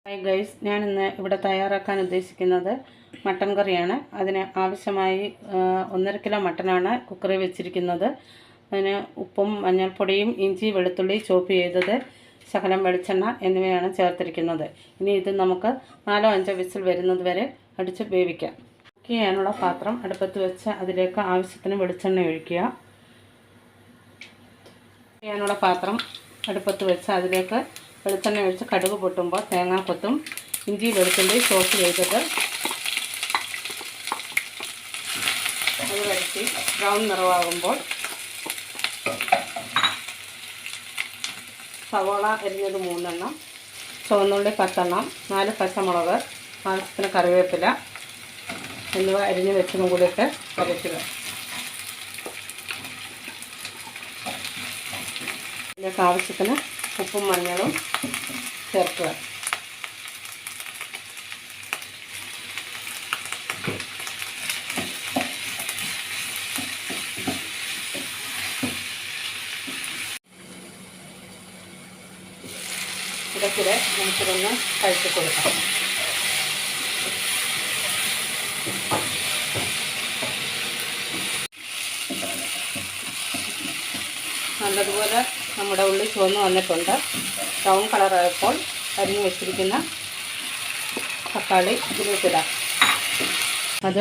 Hi guys, ഞാനിന്ന് ഇവിടെ തയ്യാറാക്കാൻ ഉദ്ദേശിക്കുന്നത് മട്ടൻ കറിയാണ്. അതിന് ആവശ്യമായി 1.5 കിലോ മട്ടനാണ് കുക്കറിൽ വെച്ചിരിക്കുന്നത്. അതിന് ഉപ്പും മഞ്ഞൾപ്പൊടിയും ഇഞ്ചി വെളുത്തുള്ളി ചോപ്പ് ചെയ്തത് ശകലം വെളിച്ചെണ്ണ എന്നിവയാണ് ചേർത്തിരിക്കുന്നത്. ഇനി ഇത് നമുക്ക് 4-5 വിസിൽ വരുന്നത് വരെ അടിച്ച് വേവിക്കാം. കുക്ക് ചെയ്യാനുള്ള പാത്രം അടുപ്പത്ത് വെച്ച് അതിലേക്ക് ആവശ്യത്തിന് വെളിച്ചെണ്ണ ഒഴിക്കുക. ചെയ്യാനുള്ള പാത്രം അടുപ്പത്ത് വെച്ച് അതിലേക്ക് വെളിച്ചെണ്ണ ഒഴിച്ച് കടുക് പൊട്ടുമ്പോൾ തേങ്ങാക്കൊത്തും ഇഞ്ചി വെളുത്തുള്ളി ചോപ്പ് ചെയ്തത് അത് വഴറ്റി ബ്രൗൺ നിറമാകുമ്പോൾ സവോള അരിഞ്ഞത് 3 എണ്ണം, ചുവന്നുള്ളി 10 എണ്ണം, 4 പച്ചമുളക്, ആവശ്യത്തിന് കറിവേപ്പില എന്നിവ അരിഞ്ഞ് വെച്ചതും കൂടിയിട്ട് വരയ്ക്കുക. ഇതിലേക്ക് ആവശ്യത്തിന് ഉപ്പും മഞ്ഞളും ചേർക്കുക. ഇടയ്ക്കിടെ നമുക്കിതൊന്ന് കഴിച്ചു കൊടുക്കാം. നല്ലതുപോലെ നമ്മുടെ ഉള്ളി ചുവന്ന് വന്നിട്ടുണ്ട്. ബ്രൗൺ കളറായപ്പോൾ അരിഞ്ഞു വെച്ചിരിക്കുന്ന തക്കാളി ഇതിലേക്കിടാം. അത്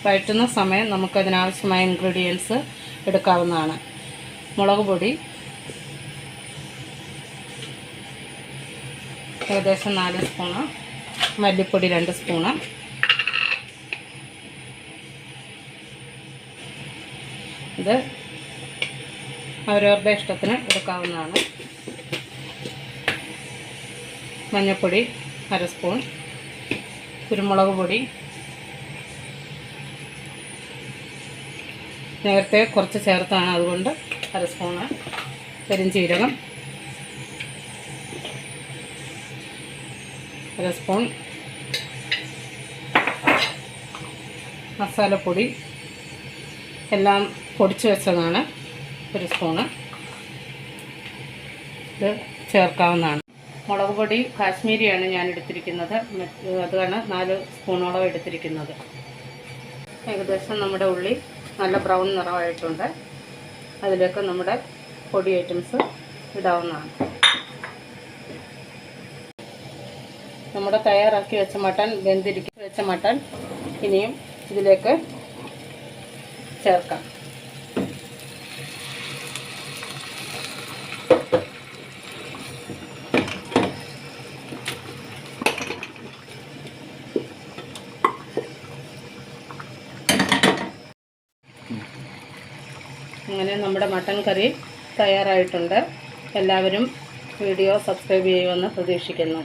വഴറ്റുന്ന സമയം നമുക്കതിനാവശ്യമായ ഇൻഗ്രീഡിയൻസ് എടുക്കാവുന്നതാണ്. മുളക് പൊടി ഏകദേശം 4 സ്പൂണ്, മല്ലിപ്പൊടി 2 സ്പൂണ്, ഇത് അവരവരുടെ ഇഷ്ടത്തിന് എടുക്കാവുന്നതാണ്. മഞ്ഞൾപ്പൊടി 1/2 സ്പൂൺ, കുരുമുളക് പൊടി നേരത്തെ കുറച്ച് ചേർത്താണ്, അതുകൊണ്ട് 1/2 സ്പൂണ്, പെരുംജീരകം 1 സ്പൂൺ, മസാലപ്പൊടി എല്ലാം പൊടിച്ച് വെച്ചതാണ് 1 സ്പൂണ്, ഇത് ചേർക്കാവുന്നതാണ്. മുളക് പൊടി കാശ്മീരിയാണ് ഞാൻ എടുത്തിരിക്കുന്നത്, അതാണ് 4 സ്പൂണോളം എടുത്തിരിക്കുന്നത്. ഏകദേശം നമ്മുടെ ഉള്ളി നല്ല ബ്രൗൺ നിറമായിട്ടുണ്ട്. അതിലേക്ക് നമ്മുടെ പൊടി ഐറ്റംസ് ഇടാവുന്നതാണ്. നമ്മുടെ തയ്യാറാക്കി വെച്ച മട്ടൻ വെച്ച മട്ടൻ ഇനിയും ഇതിലേക്ക് ചേർക്കാം. അങ്ങനെ നമ്മുടെ മട്ടൻ കറി തയ്യാറായിട്ടുണ്ട്. എല്ലാവരും വീഡിയോ സബ്സ്ക്രൈബ് ചെയ്യുമെന്ന് പ്രതീക്ഷിക്കുന്നു.